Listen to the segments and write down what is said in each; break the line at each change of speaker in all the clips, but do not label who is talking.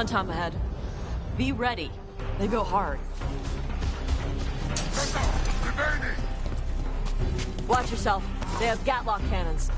Tom ahead. Be ready. They go hard. Watch yourself. They have Gatlock cannons.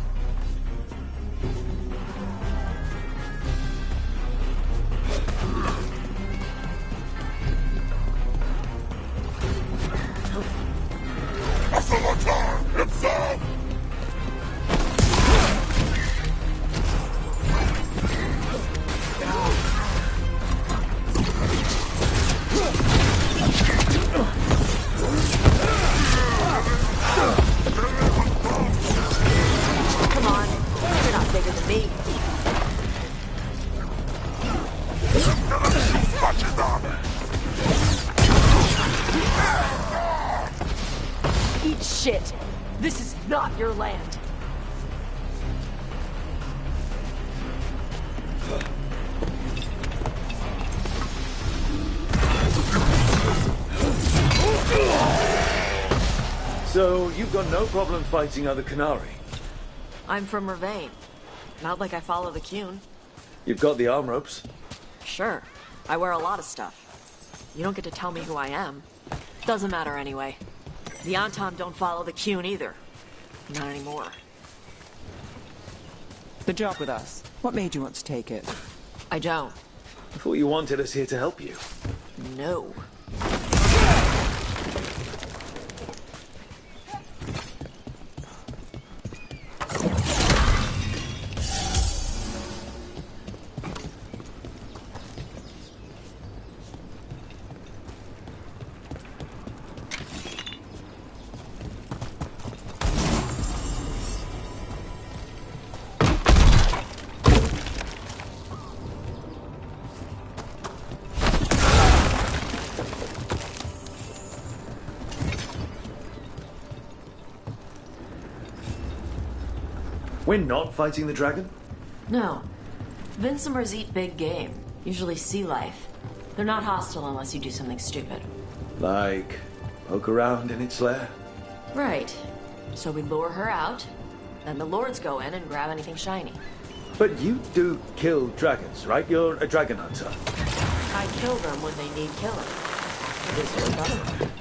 Come on, you're not bigger than me. Eat shit. This is not your land.
So, you've got no problem fighting other Qunari?
I'm from Ravain. Not like I follow the Qun.
You've got the arm ropes?
Sure. I wear a lot of stuff. You don't get to tell me who I am. Doesn't matter anyway. The Anton don't follow the Qun either. Not anymore.
The job with us. What made you want to take it?
I don't.
I thought you wanted us here to help you.
No.
We're not fighting the dragon?
No. Vincimers eat big game. Usually sea life. They're not hostile unless you do something stupid.
Like, poke around in its lair?
Right. So we lure her out, then the lords go in and grab anything shiny.
But you do kill dragons, right? You're a dragon hunter.
I kill them when they need killing. It is your government.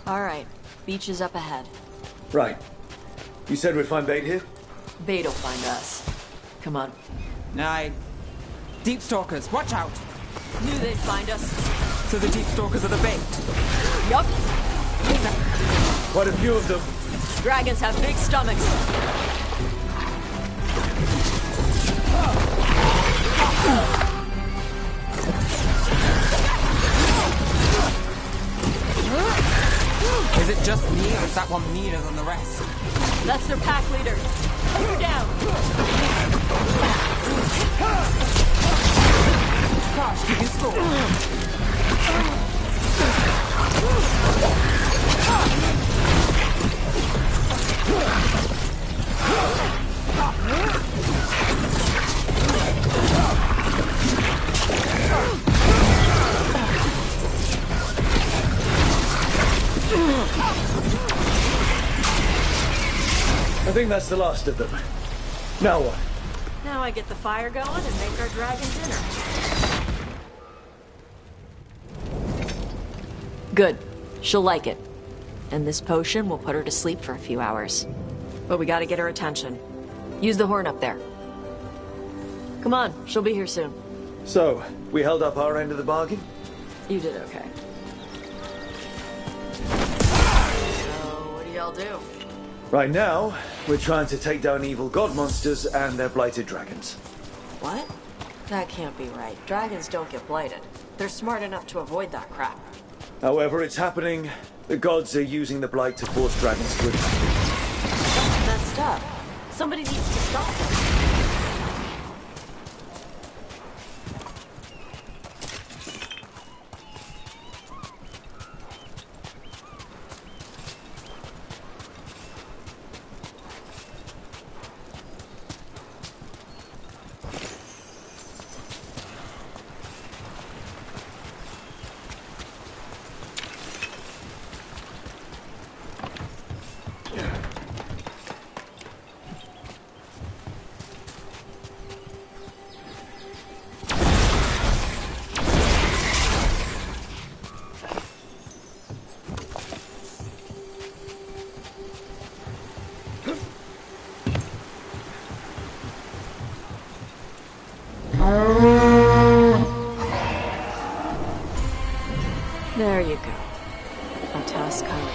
All right, beach is up ahead.
Right. You said we'd find bait here?
Bait'll find us. Come on.
Aye. Deep stalkers, watch out!
Knew they'd find us.
So the deep stalkers are the bait.
Yup.
Quite a few of them.
Dragons have big stomachs.
Is it just me, or is that one meaner than the rest?
That's their pack leader. Take her down.
Gosh, you can score.
I think that's the last of them. Now what?
Now I get the fire going and make our dragon dinner. Good. She'll like it. And this potion will put her to sleep for a few hours. But we gotta get her attention. Use the horn up there. Come on, she'll be here soon.
So, we held up our end of the bargain?
You did okay. So, what do y'all do?
Right now, we're trying to take down evil god monsters and their blighted dragons.
What? That can't be right. Dragons don't get blighted. They're smart enough to avoid that crap.
However it's happening, the gods are using the blight to force dragons to extinction.
That's messed up. Somebody needs to stop them. There you go. A task coming.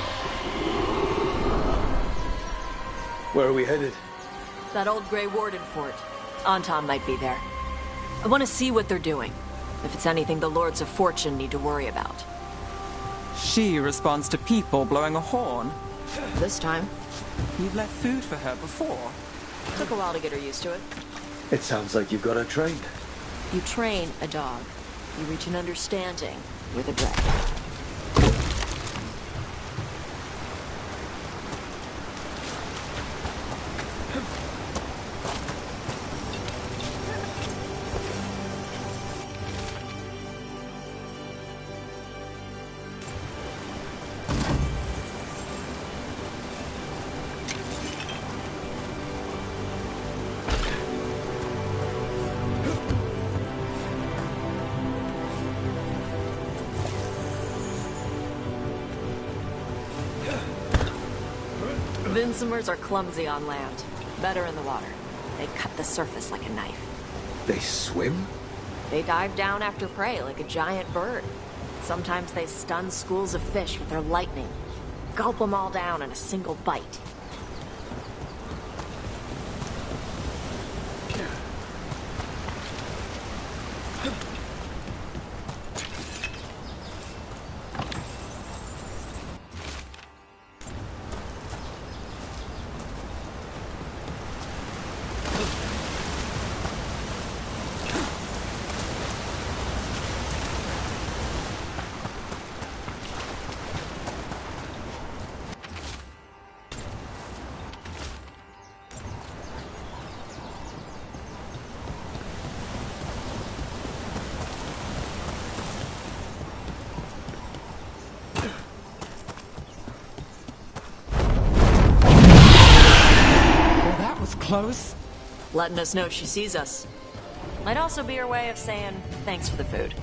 Where are we headed?
That old Grey Warden fort. Anton might be there. I want to see what they're doing. If it's anything the Lords of Fortune need to worry about.
She responds to people blowing a horn.
This time.
You've left food for her before.
Took a while to get her used to it.
It sounds like you've got her trained.
You train a dog. You reach an understanding with a dragon. Vinsomers are clumsy on land. Better in the water. They cut the surface like a knife.
They swim?
They dive down after prey like a giant bird. Sometimes they stun schools of fish with their lightning. Gulp them all down in a single bite.
Close?
Letting us know she sees us. Might also be her way of saying thanks for the food.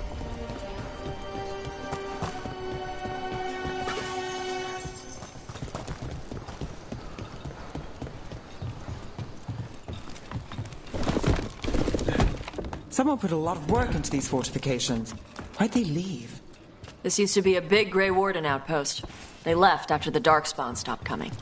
Someone put a lot of work into these fortifications. Why'd they leave?
This used to be a big Grey Warden outpost. They left after the Darkspawn stopped coming.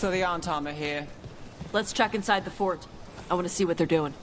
So they aren't armor here.
Let's check inside the fort. I want to see what they're doing.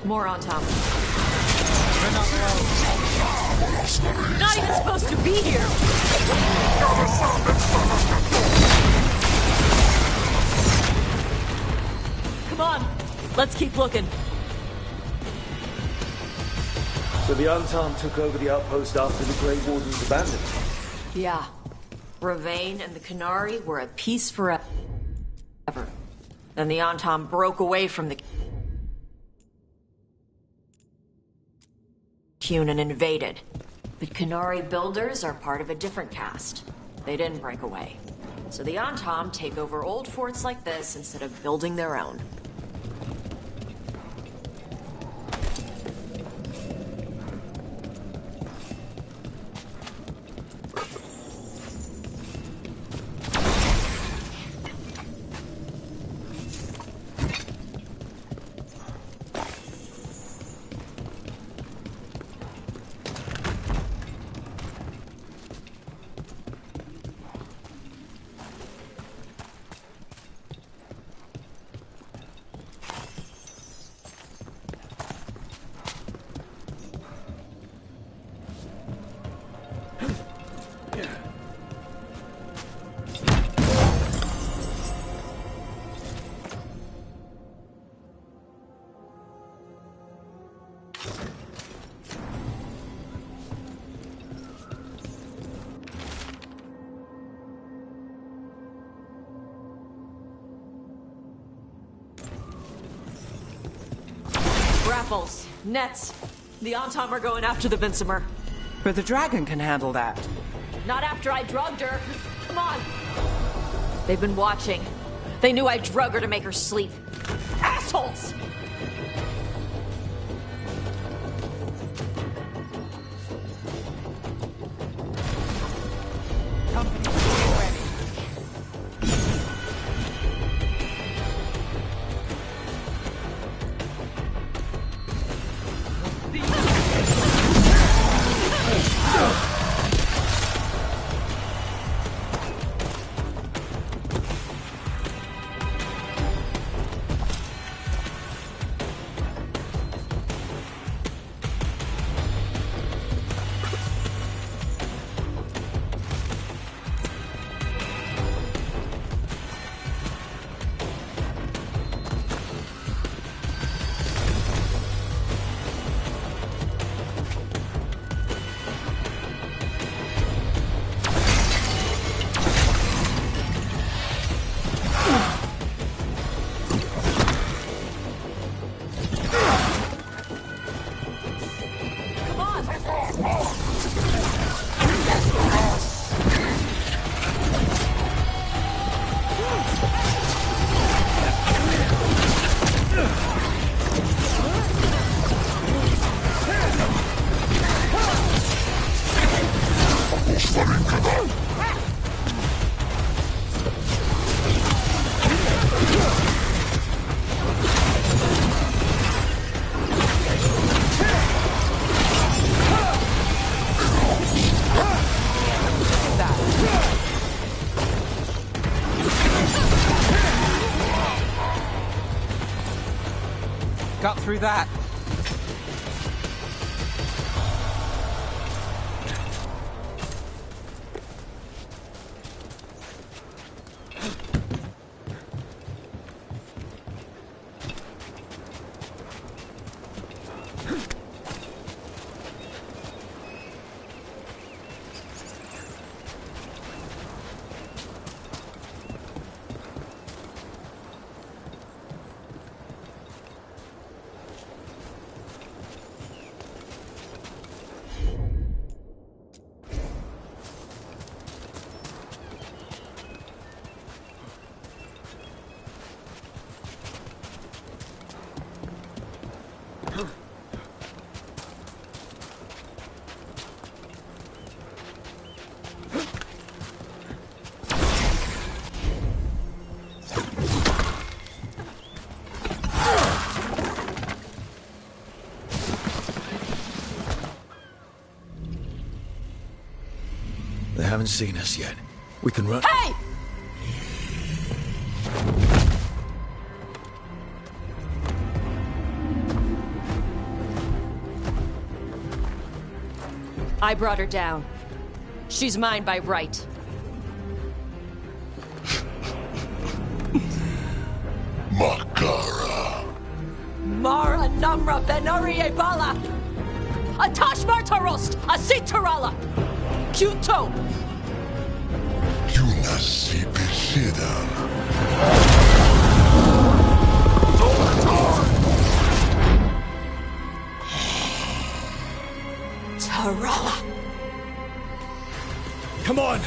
More on top. Not even supposed to be here! Come on, let's keep looking.
So the Antam took over the outpost after the Grey Wardens abandoned it?
Yeah. Ravane and the Canary were at peace forever. Then the Antam broke away from the Cune and invaded. But Canary builders are part of a different caste. They didn't break away. So the Antam take over old forts like this instead of building their own. Grapples, nets. The Antam are going after the Vincimer.
But the dragon can handle that.
Not after I drugged her. Come on. They've been watching. They knew I drug her to make her sleep. Assholes!
Company ready. Got through that.
They haven't seen us yet. We can run.
Hey! I brought her down. She's mine by right.
Makara.
Mara Namra Benarie Bala! Atash Martarost! Asitarala! Kyuto! Tarala!
Come on!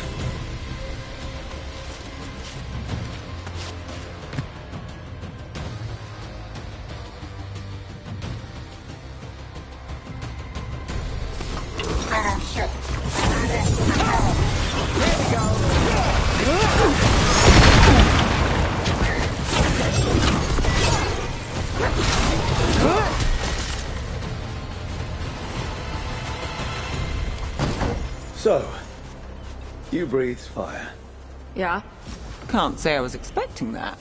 So, you breathed fire.
Yeah?
Can't say I was expecting that.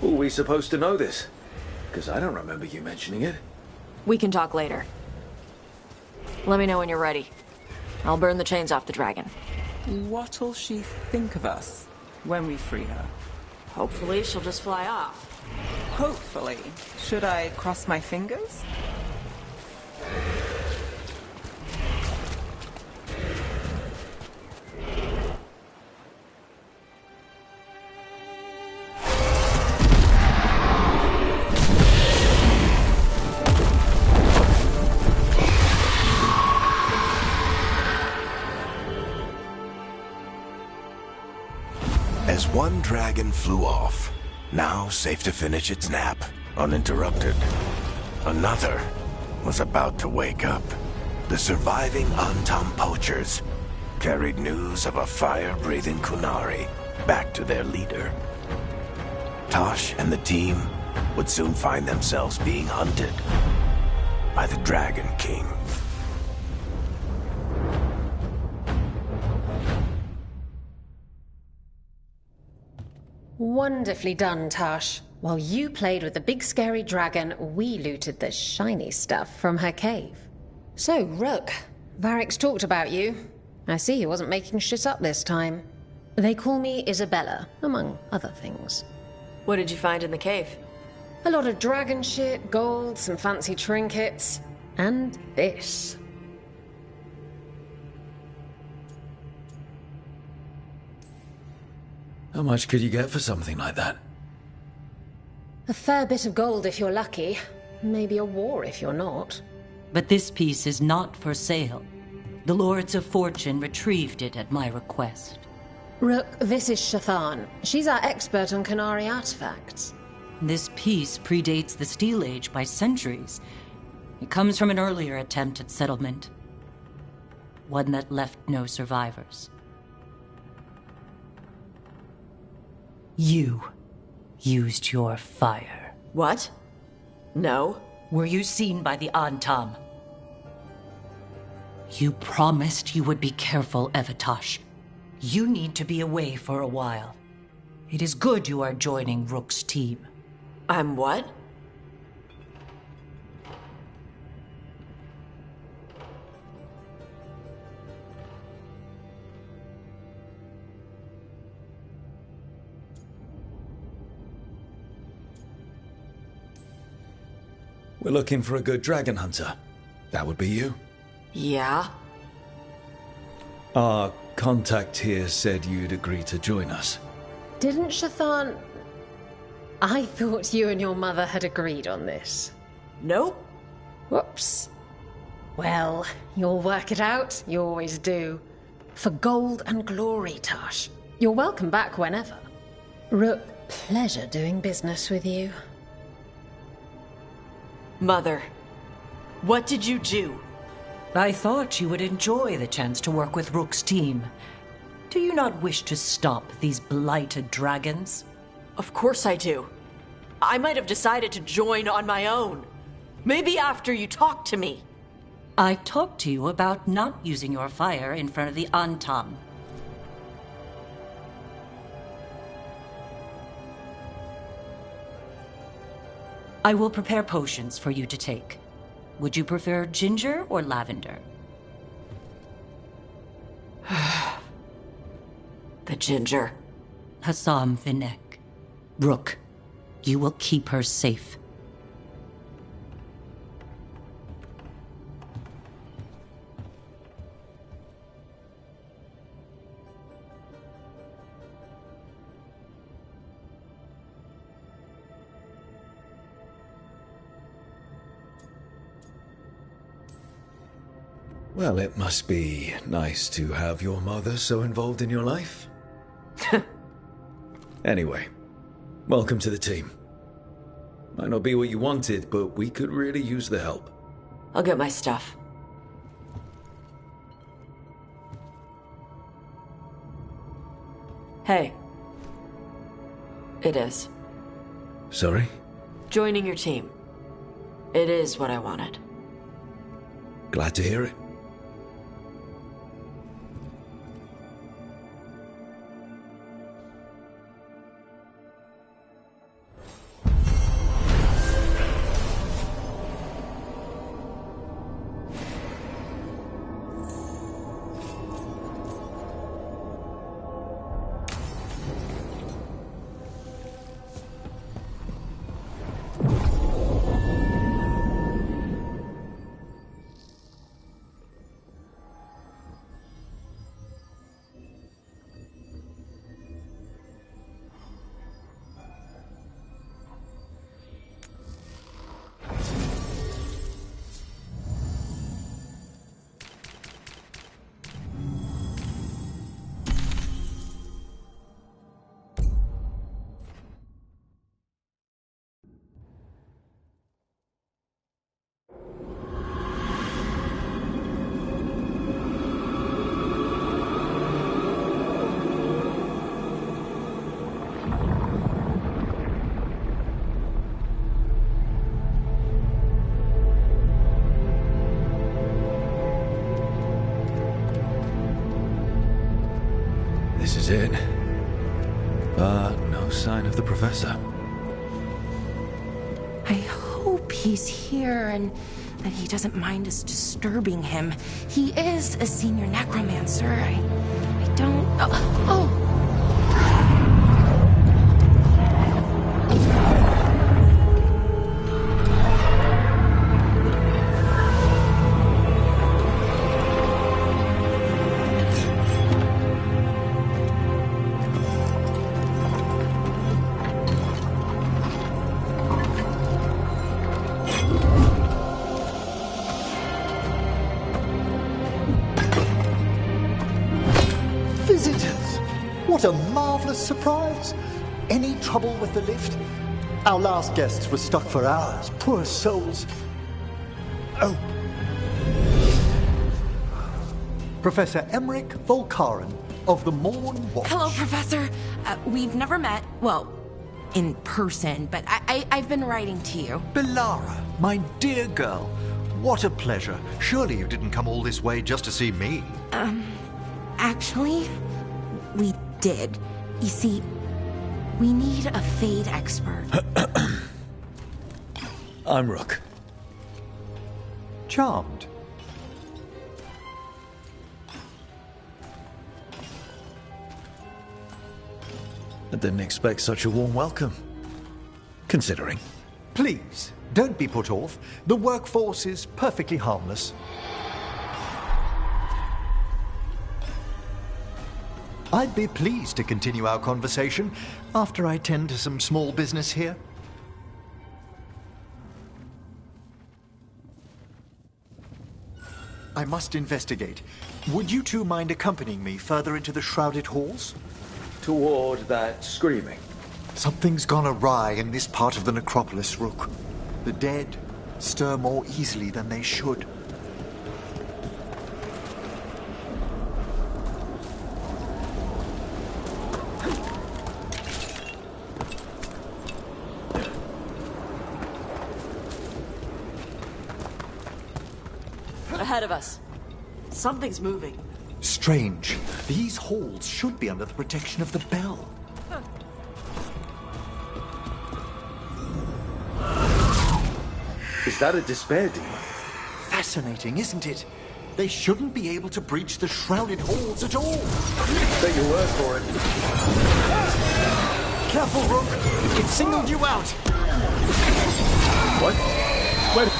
Were we supposed to know this? Because I don't remember you mentioning it.
We can talk later. Let me know when you're ready. I'll burn the chains off the dragon.
What'll she think of us when we free her?
Hopefully she'll just fly off.
Hopefully. Should I cross my fingers?
As one dragon flew off, now safe to finish its nap, uninterrupted, another was about to wake up. The surviving Antam poachers carried news of a fire-breathing Kunari back to their leader. Tosh and the team would soon find themselves being hunted by the Dragon King.
Wonderfully done, Tash. While you played with the big scary dragon, we looted the shiny stuff from her cave. So, Rook, Varric's talked about you. I see he wasn't making shit up this time. They call me Isabella, among other things.
What did you find in the cave?
A lot of dragon shit, gold, some fancy trinkets, and this.
How much could you get for something like that?
A fair bit of gold if you're lucky. Maybe a war if you're not.
But this piece is not for sale. The Lords of Fortune retrieved it at my request.
Rook, this is Shathan. She's our expert on Kunari artifacts.
This piece predates the Steel Age by centuries. It comes from an earlier attempt at settlement. One that left no survivors. You used your fire.
What? No.
Were you seen by the Antam? You promised you would be careful, Evatosh. You need to be away for a while. It is good you are joining Rook's team.
I'm what?
We're looking for a good dragon hunter. That would be you.
Yeah?
Our contact here said you'd agree to join us.
Didn't Shathan... I thought you and your mother had agreed on this.
Nope.
Whoops. Well, you'll work it out. You always do. For gold and glory, Tash. You're welcome back whenever. Rook, pleasure doing business with you.
Mother, what did you do?
I thought you would enjoy the chance to work with Rook's team. Do you not wish to stop these blighted dragons?
Of course I do. I might have decided to join on my own. Maybe after you talked to me.
I talked to you about not using your fire in front of the Antam. I will prepare potions for you to take. Would you prefer ginger or lavender?
The ginger.
Hassam Vinek. Rook, you will keep her safe.
Well, it must be nice to have your mother so involved in your life. Anyway, welcome to the team. Might not be what you wanted, but we could really use the help.
I'll get my stuff. Hey. It is.
Sorry?
Joining your team. It is what I wanted.
Glad to hear it. This is it. But no sign of the professor.
I hope he's here and that he doesn't mind us disturbing him. He is a senior necromancer. I don't... Oh!
What a marvelous surprise! Any trouble with the lift? Our last guests were stuck for hours. Poor souls. Oh. Professor Emmerich Volkaren of the Morn Watch.
Hello, Professor. We've never met. Well, in person, but I've been writing to you.
Belara, my dear girl. What a pleasure. Surely you didn't come all this way just to see me.
Actually, we did. You see, we need a Fade expert.
I'm Rook.
Charmed.
I didn't expect such a warm welcome. Considering.
Please, don't be put off. The workforce is perfectly harmless. I'd be pleased to continue our conversation after I tend to some small business here. I must investigate. Would you two mind accompanying me further into the shrouded halls?
Toward that screaming.
Something's gone awry in this part of the necropolis, Rook. The dead stir more easily than they should.
Ahead of us. Something's moving.
Strange. These halls should be under the protection of the bell.
Is that a despair demon?
Fascinating, isn't it? They shouldn't be able to breach the shrouded halls at all.
Take your word for it.
Careful, Rook. It signaled you out.
What? Wait.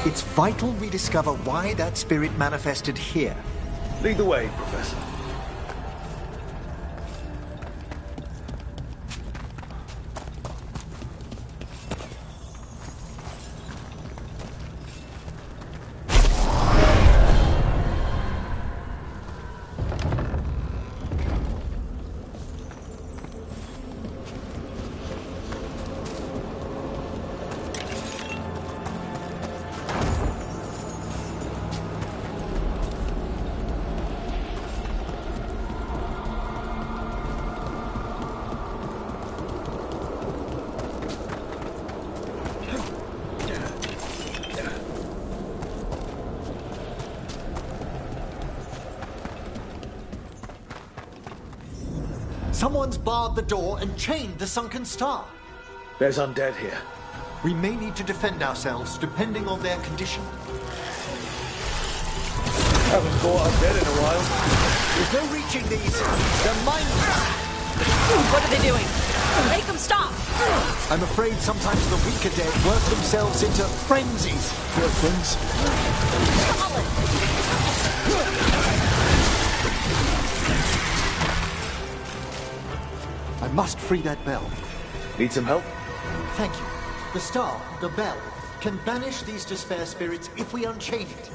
It's vital we discover why that spirit manifested here.
Lead the way, Professor.
Someone's barred the door and chained the sunken star.
There's undead here.
We may need to defend ourselves depending on their condition.
Haven't fought undead in a while.
There's no reaching these. They're mindless.
What are they doing? Make them stop!
I'm afraid sometimes the weaker dead work themselves into frenzies. Poor things. I must free that bell.
Need some help?
Thank you. The star, the bell, can banish these despair spirits if we unchain it.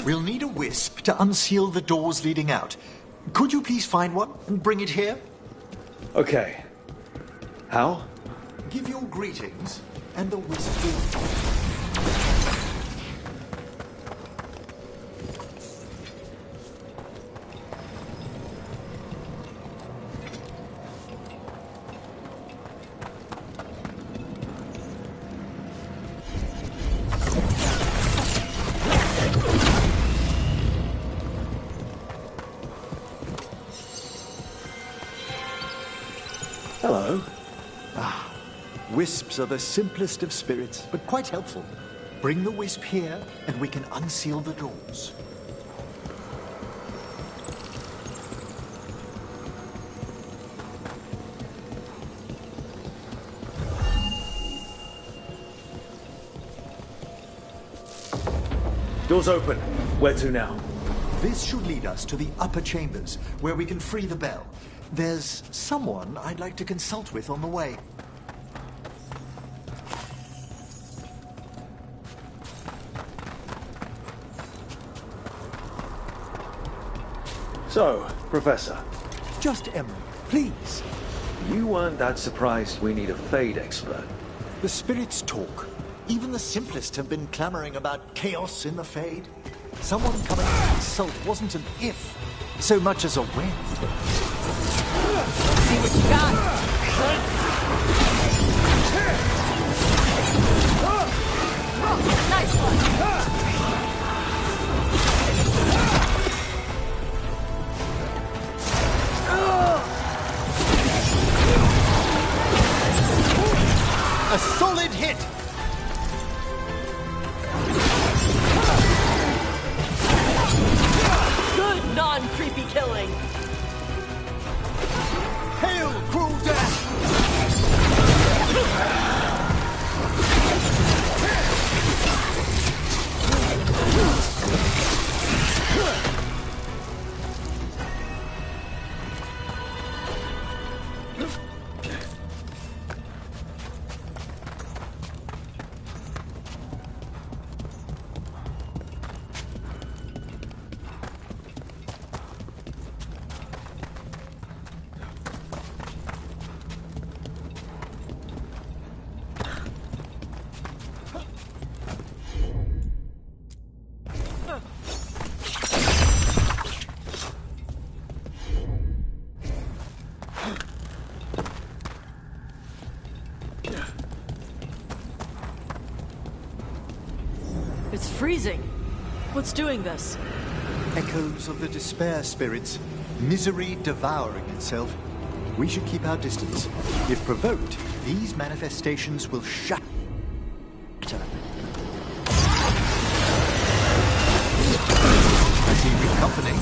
We'll need a wisp to unseal the doors leading out. Could you please find one and bring it here?
Okay. How?
Give your greetings, and the wisp will...
Hello.
Wisps are the simplest of spirits, but quite helpful. Bring the wisp here, and we can unseal the doors.
Doors open. Where to now?
This should lead us to the upper chambers, where we can free the bell. There's someone I'd like to consult with on the way.
So, Professor,
Just Emery, please.
you weren't that surprised we need a Fade expert.
The spirits talk. Even the simplest have been clamoring about chaos in the Fade. Someone coming to consult wasn't an if, so much as a when.
See what you got. Nice one.
A solid hit!
Good non-creepy killing.
Hail, cruel death!
freezing. What's doing this?
Echoes of the despair spirits. Misery devouring itself. We should keep our distance. If provoked, these manifestations will shatter. I see good company.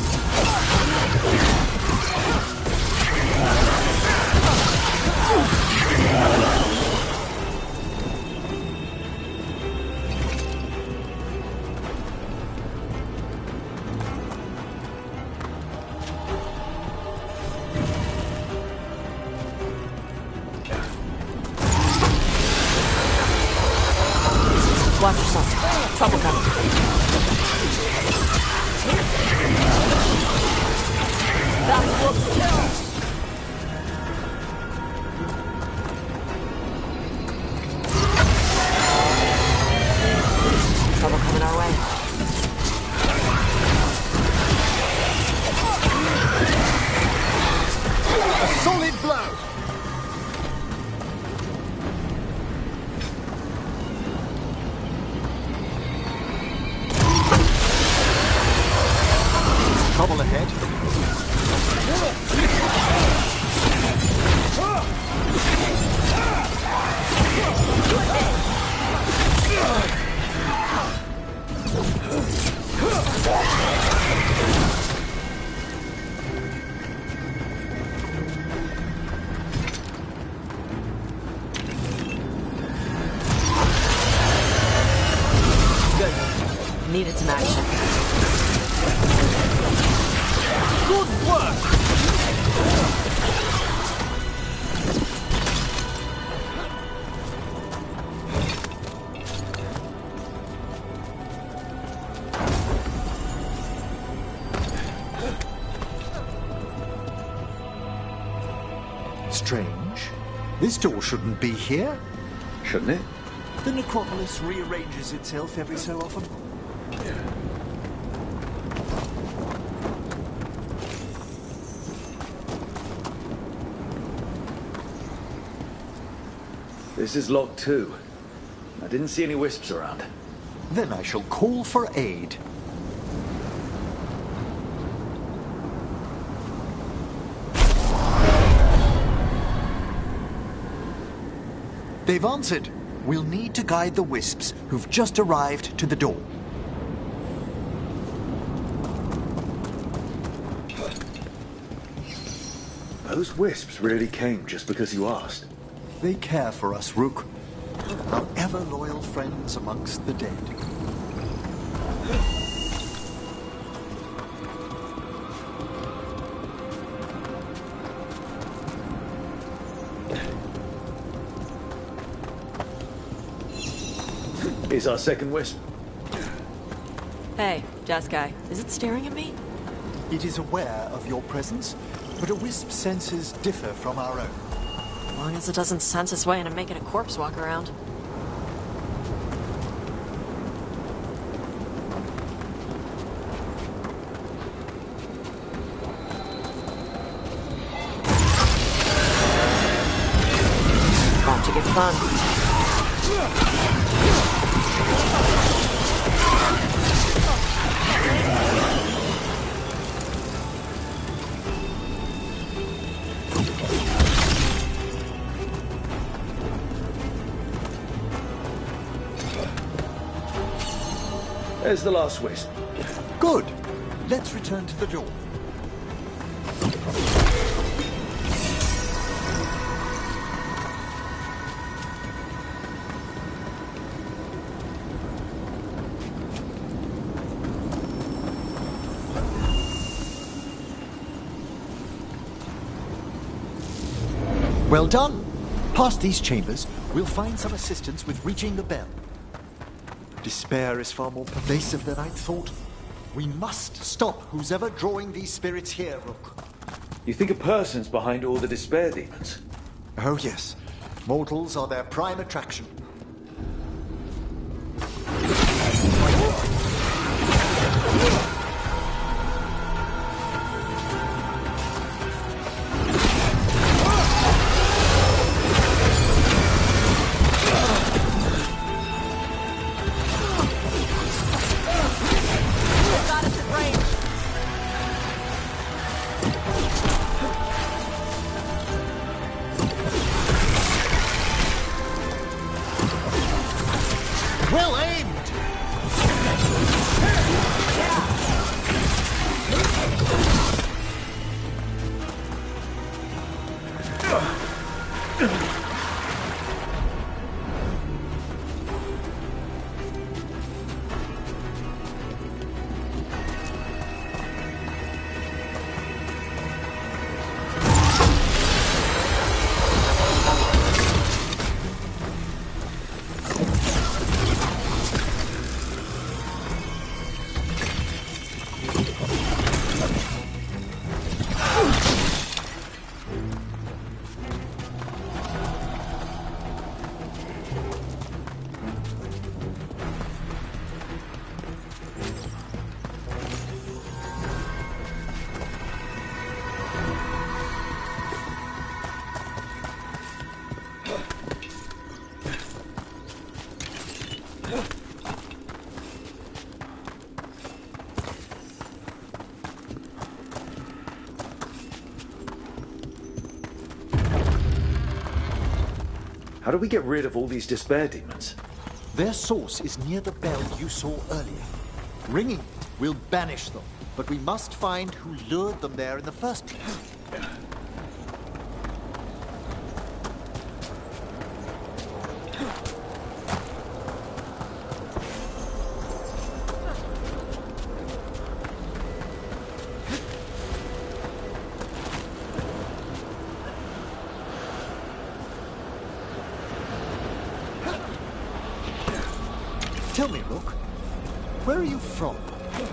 Watch yourself. Trouble coming. That looks kill. Trouble coming our way.
A solid blow! Trouble ahead.
Good. Needed some action.
Good work! Strange. This door shouldn't be here.
Shouldn't it?
The necropolis rearranges itself every so often.
This is locked too. I didn't see any wisps around.
Then I shall call for aid. They've answered. We'll need to guide the wisps who've just arrived to the door.
Those wisps really came just because you asked.
They care for us, Rook. Our ever-loyal friends amongst the dead.
Here's our second wisp.
Hey, desk guy. Is it staring at me?
It is aware of your presence, but a wisp's senses differ from our own.
As long as it doesn't sense its way into making a corpse walk around. About to get fun.
There's the last wisp.
Good. Let's return to the door. Well done. Past these chambers, we'll find some assistance with reaching the bell. Despair is far more pervasive than I'd thought. We must stop who's ever drawing these spirits here, Rook.
You think a person's behind all the despair demons?
Oh, yes. Mortals are their prime attraction.
How do we get rid of all these despair demons?
Their source is near the bell you saw earlier. Ringing it will banish them, but we must find who lured them there in the first place. Tell me, Rook, where are you from?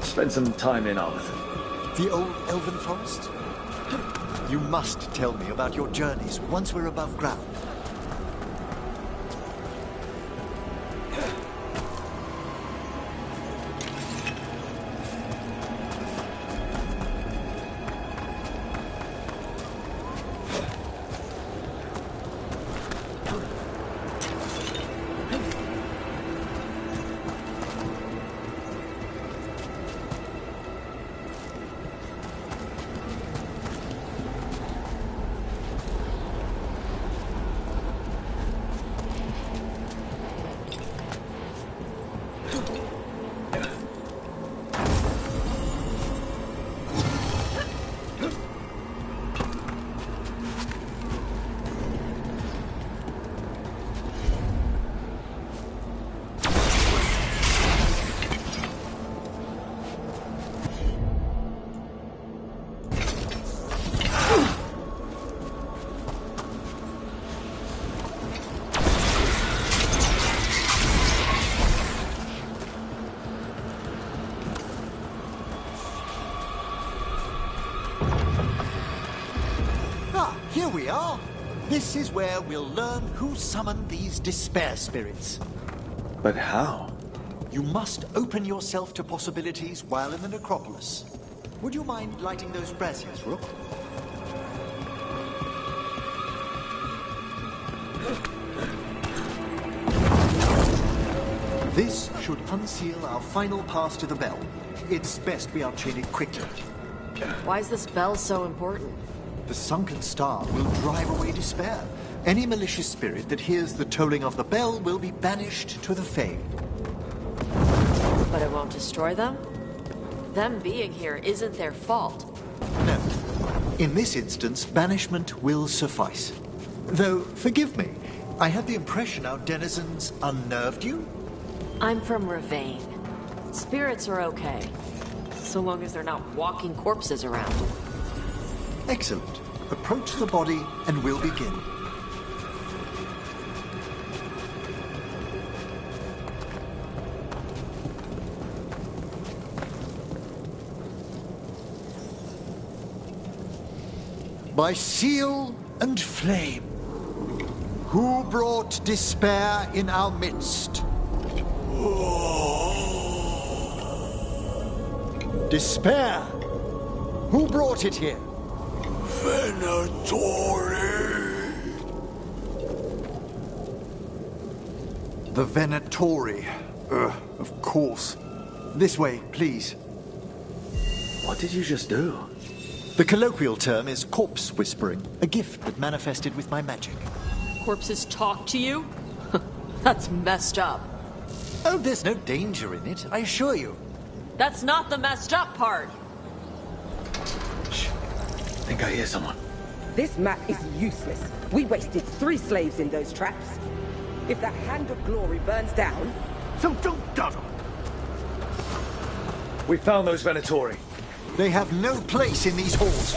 Spent some time in Arthur.
The old elven forest? You must tell me about your journeys once we're above ground. Here we are. This is where we'll learn who summoned these despair spirits.
But how?
You must open yourself to possibilities while in the necropolis. Would you mind lighting those braziers, Rook? This should unseal our final pass to the bell. It's best we unchain it quickly.
Why is this bell so important?
The sunken star will drive away despair. Any malicious spirit that hears the tolling of the bell will be banished to the Fade.
But it won't destroy them? Them being here isn't their fault.
No. In this instance, banishment will suffice. Though, forgive me, I had the impression our denizens unnerved you?
I'm from Ravane. Spirits are okay, so long as they're not walking corpses around.
Excellent. Approach the body and we'll begin. By seal and flame, who brought despair in our midst? Despair! Who brought it here?
Venatori!
The Venatori. Of course. This way, please.
What did you just do?
The colloquial term is corpse whispering, a gift that manifested with my magic.
Corpses talk to you? That's messed up.
Oh, there's no danger in it, I assure you.
That's not the messed up part.
I think I hear someone.
This map is useless. We wasted 3 slaves in those traps. If the Hand of Glory burns down...
So don't dawdle.
We found those Venatori.
They have no place in these halls.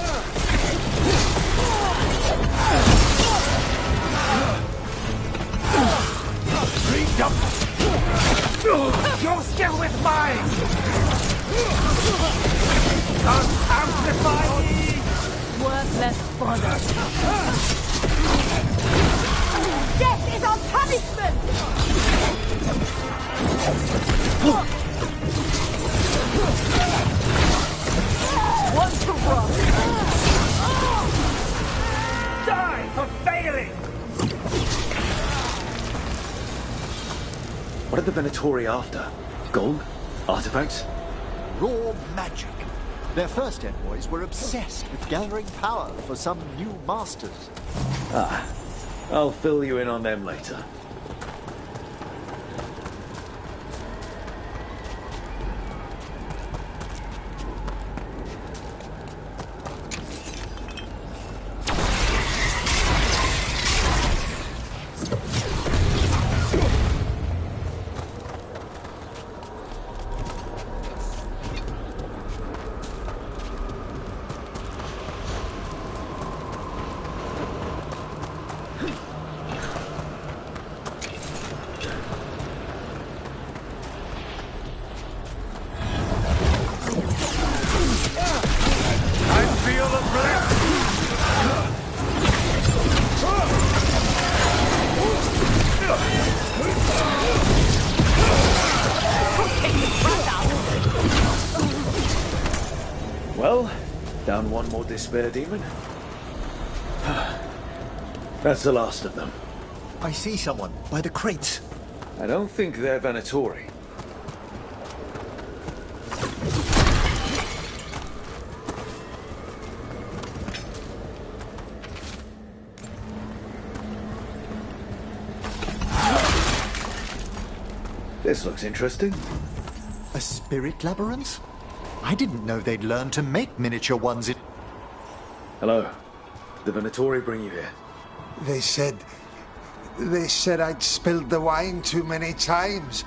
Freedom!
You're still with mine! Don't amplify me!
Worthless fodder.
Death is our punishment!
One to run.
Die for failing!
What are the Venatori after? Gold? Artifacts?
Raw magic. Their first envoys were obsessed with gathering power for some new masters.
I'll fill you in on them later. Well, down one more despair demon. That's the last of them.
I see someone by the crates.
I don't think they're Venatori. This looks interesting.
A spirit labyrinth? I didn't know they'd learned to make miniature ones in...
Hello. Did the Venatori bring you here?
They said I'd spilled the wine too many times.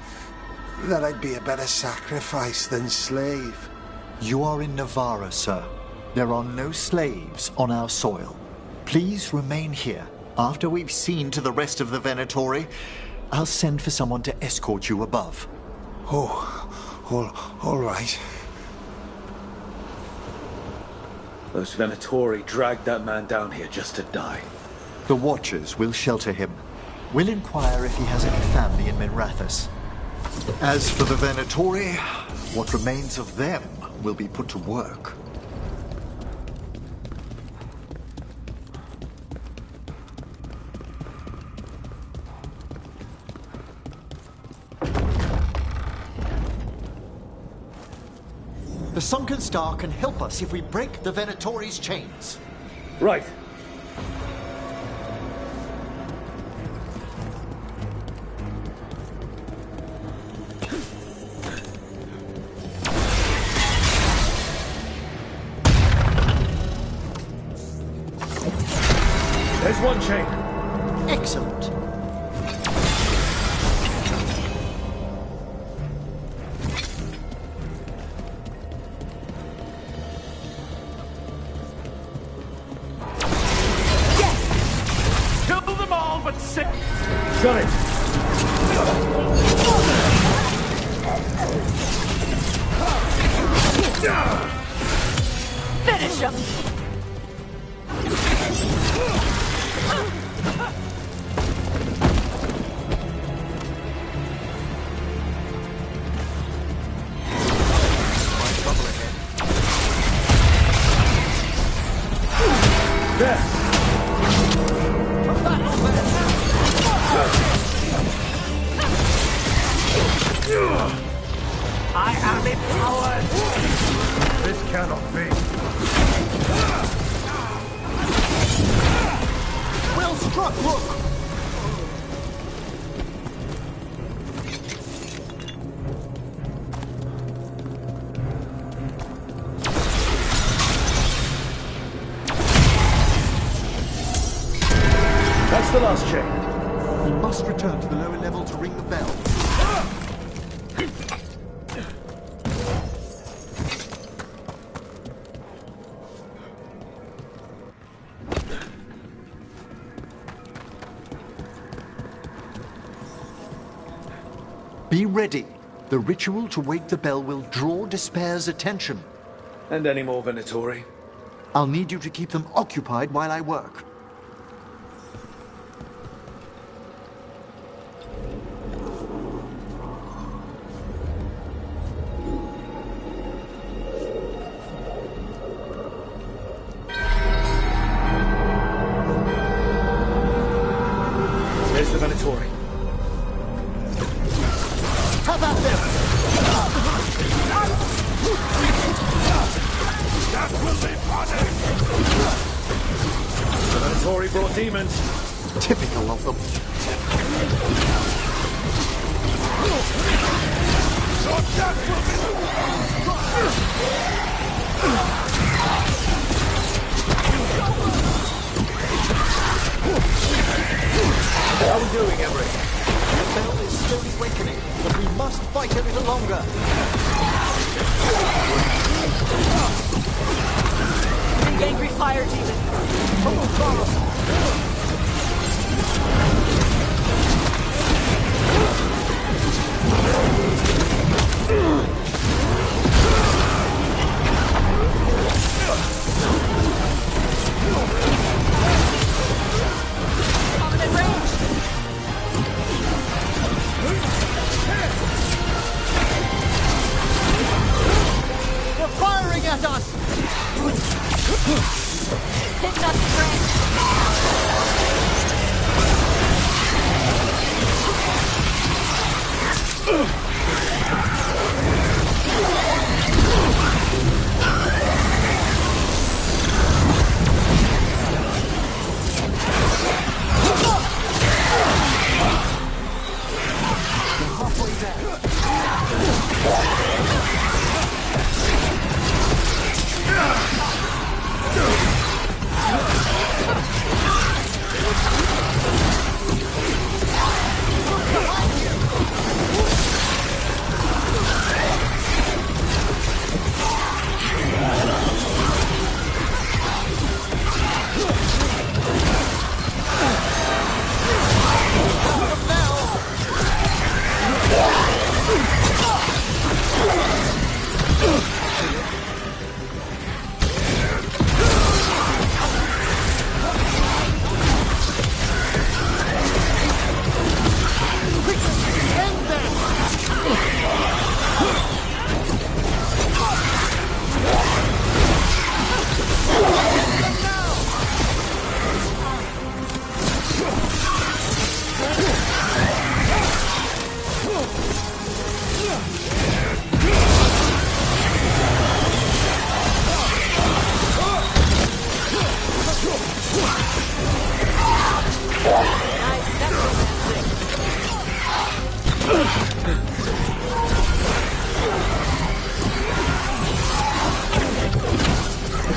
That I'd be a better sacrifice than slave.
You are in Navarra, sir. There are no slaves on our soil. Please remain here. After we've seen to the rest of the Venatori, I'll send for someone to escort you above.
All right.
Those Venatori dragged that man down here just to die.
The Watchers will shelter him. We'll inquire if he has any family in Minrathous. As for the Venatori, what remains of them will be put to work. The Sunken Star can help us if we break the Venatori's chains.
Right. There's one chain.
Excellent.
Got it!
Finish him!
There!
I am empowered! This cannot be.
Well struck, look!
That's the last chain.
We must return to the lower level to ring the bell. Be ready. The ritual to wake the bell will draw Despair's attention.
And any more Venatori?
I'll need you to keep them occupied while I work.
There's the Venatori.
Have at them!
That will be punished! The Venatori brought demons.
Typical of them.
How are we doing, Emmerich?
The bell is slowly awakening, but we must fight a little longer.
Big angry fire demon. Coming in range.
They're firing at us!
Hitting us in range.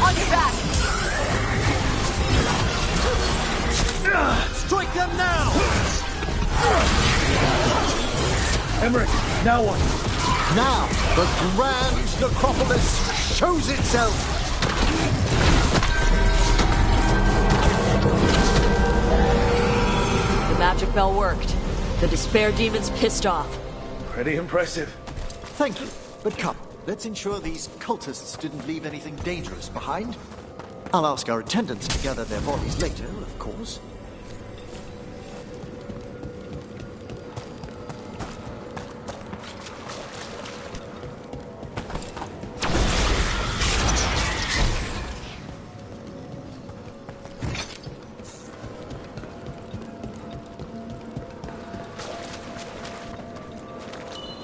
On your back.
Strike them now!
Emmerich, now what?
Now, the grand necropolis shows itself!
The magic bell worked. The despair demon's pissed off.
Pretty impressive.
Thank you, but come, let's ensure these cultists didn't leave anything dangerous behind. I'll ask our attendants to gather their bodies later, of course.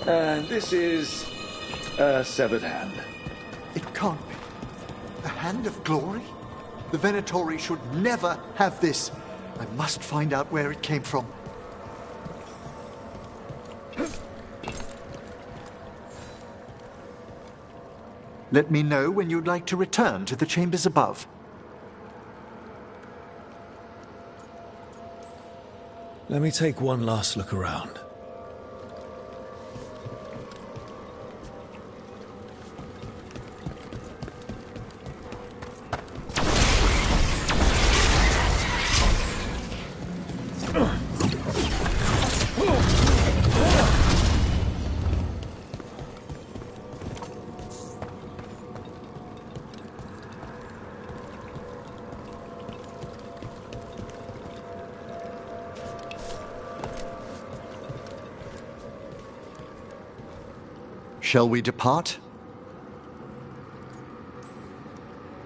And this is a severed hand.
It can't be. The Hand of Glory? The Venatori should never have this. I must find out where it came from. Let me know when you'd like to return to the chambers above.
Let me take one last look around.
Shall we depart?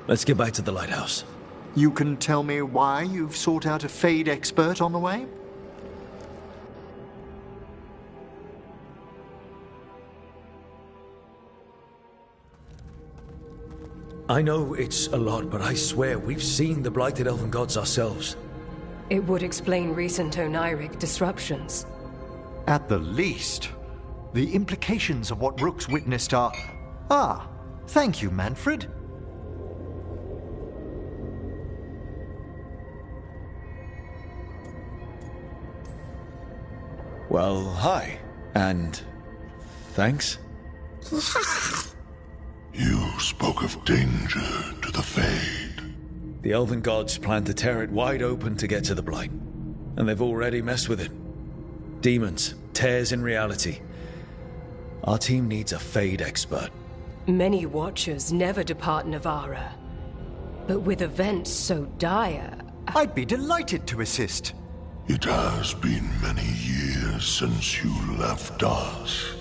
Let's get back to the lighthouse.
You can tell me why you've sought out a Fade expert on the way?
I know it's a lot, but I swear we've seen the blighted elven gods ourselves.
It would explain recent Oniric disruptions.
At the least, the implications of what Rook's witnessed are... Ah, thank you, Manfred.
Well, hi, and thanks.
You spoke of danger to the Fade.
The Elven gods plan to tear it wide open to get to the Blight, and they've already messed with it. Demons, tears in reality. Our team needs a Fade expert.
Many Watchers never depart Navara. But with events so dire...
I'd be delighted to assist.
It has been many years since you left us.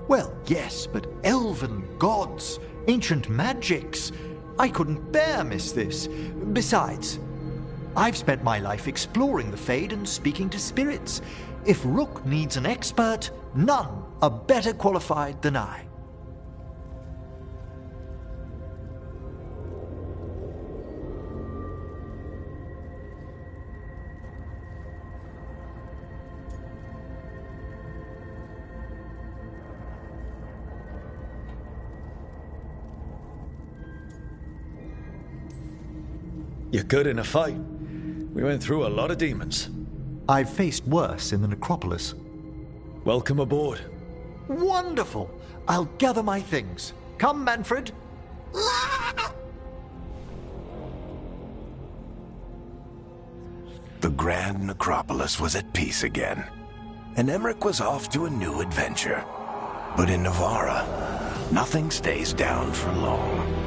Well, yes, but elven gods, ancient magics. I couldn't bear miss this. Besides, I've spent my life exploring the Fade and speaking to spirits. If Rook needs an expert, none are better qualified than I.
You're good in a fight. We went through a lot of demons.
I've faced worse in the necropolis.
Welcome aboard.
Wonderful! I'll gather my things. Come, Manfred.
The Grand Necropolis was at peace again, and Emmerich was off to a new adventure. But in Navara, nothing stays down for long.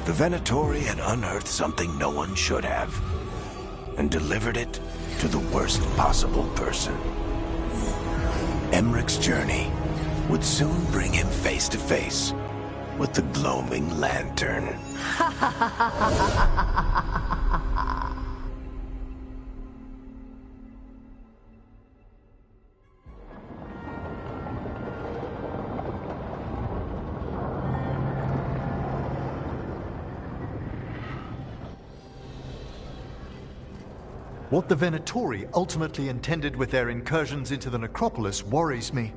The Venatori had unearthed something no one should have, and delivered it to the worst possible person. Emmerich's journey would soon bring him face to face with the glowing lantern.
What the Venatori ultimately intended with their incursions into the necropolis worries me.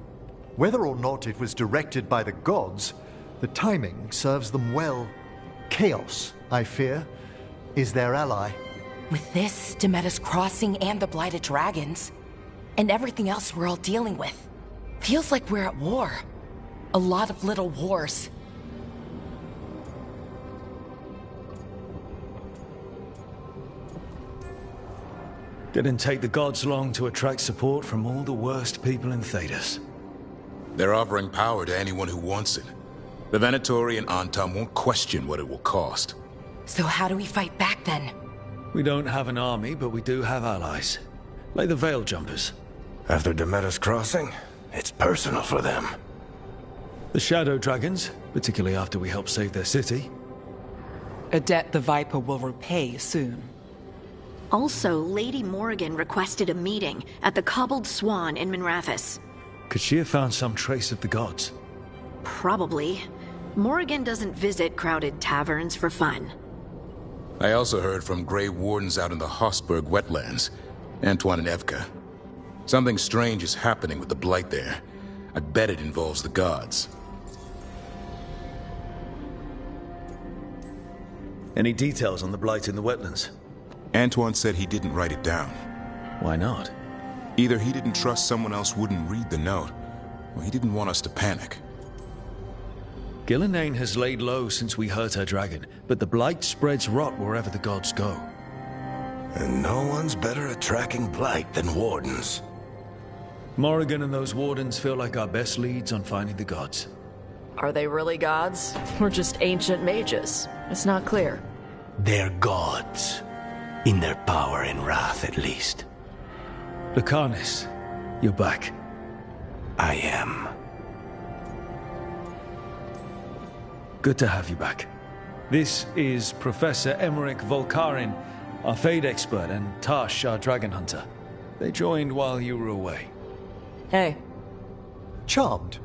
Whether or not it was directed by the gods, the timing serves them well. Chaos, I fear, is their ally.
With this, Demeter's Crossing and the Blighted Dragons, and everything else we're all dealing with, feels like we're at war. A lot of little wars.
Didn't take the gods long to attract support from all the worst people in Thedas.
They're offering power to anyone who wants it. The Venatori and Antam won't question what it will cost.
So how do we fight back then?
We don't have an army, but we do have allies. Like the Veil Jumpers.
After Demeter's Crossing, it's personal for them.
The Shadow Dragons, particularly after we helped save their city.
A debt the Viper will repay soon.
Also, Lady Morrigan requested a meeting at the Cobbled Swan in Minrathous.
Could she have found some trace of the gods?
Probably. Morrigan doesn't visit crowded taverns for fun.
I also heard from Grey Wardens out in the Hossberg wetlands, Antoine and Evka. Something strange is happening with the Blight there. I bet it involves the gods.
Any details on the Blight in the wetlands?
Antoine said he didn't write it down.
Why not?
Either he didn't trust someone else wouldn't read the note, or he didn't want us to panic.
Gillenane has laid low since we hurt her dragon, but the Blight spreads rot wherever the gods go.
And no one's better at tracking Blight than Wardens.
Morrigan and those Wardens feel like our best leads on finding the gods.
Are they really gods? Or just ancient mages? It's not clear.
They're gods. In their power and wrath, at least.
Lucanus, you're back.
I am.
Good to have you back. This is Professor Emmerich Volkarin, our Fade expert, and Tash, our dragon hunter. They joined while you were away.
Hey.
Charmed.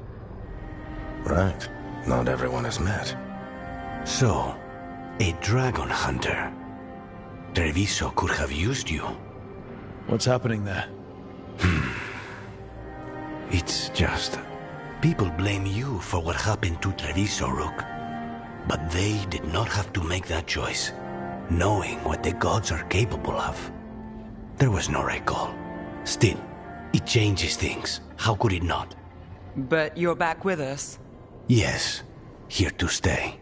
Right. Not everyone has met. So, a dragon hunter. Treviso could have used you.
What's happening there?
It's just... people blame you for what happened to Treviso, Rook. But they did not have to make that choice, knowing what the gods are capable of. There was no recall. Still, it changes things. How could it not?
But you're back with us?
Yes, here to stay.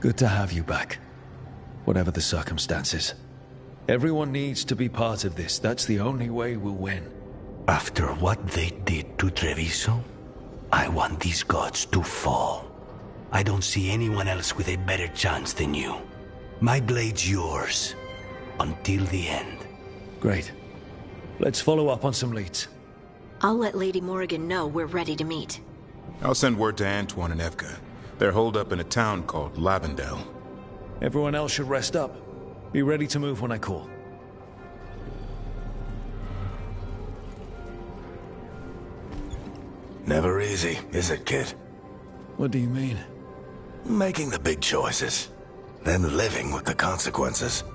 Good to have you back. Whatever the circumstances. Everyone needs to be part of this. That's the only way we'll win.
After what they did to Treviso, I want these gods to fall. I don't see anyone else with a better chance than you. My blade's yours. Until the end.
Great. Let's follow up on some leads.
I'll let Lady Morrigan know we're ready to meet.
I'll send word to Antoine and Evka. They're holed up in a town called Lavendel.
Everyone else should rest up. Be ready to move when I call.
Never easy, is it, kid?
What do you mean?
Making the big choices, then living with the consequences.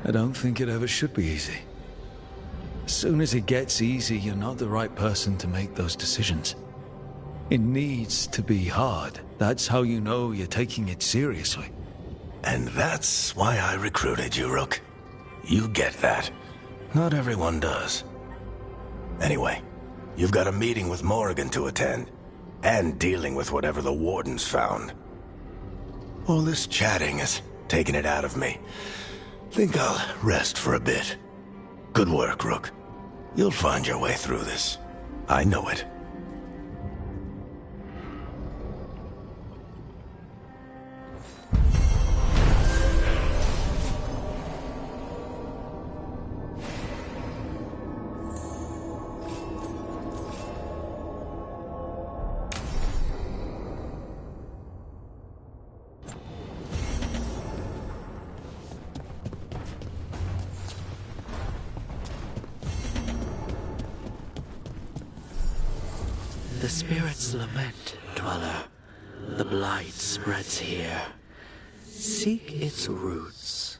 I don't think it ever should be easy. As soon as it gets easy, you're not the right person to make those decisions. It needs to be hard. That's how you know you're taking it seriously.
And that's why I recruited you, Rook. You get that. Not everyone does. Anyway, you've got a meeting with Morrigan to attend, and dealing with whatever the Wardens found. All this chatting is taking it out of me. Think I'll rest for a bit. Good work, Rook. You'll find your way through this. I know it.
The spirits lament, Dweller. The blight spreads here. Seek its roots.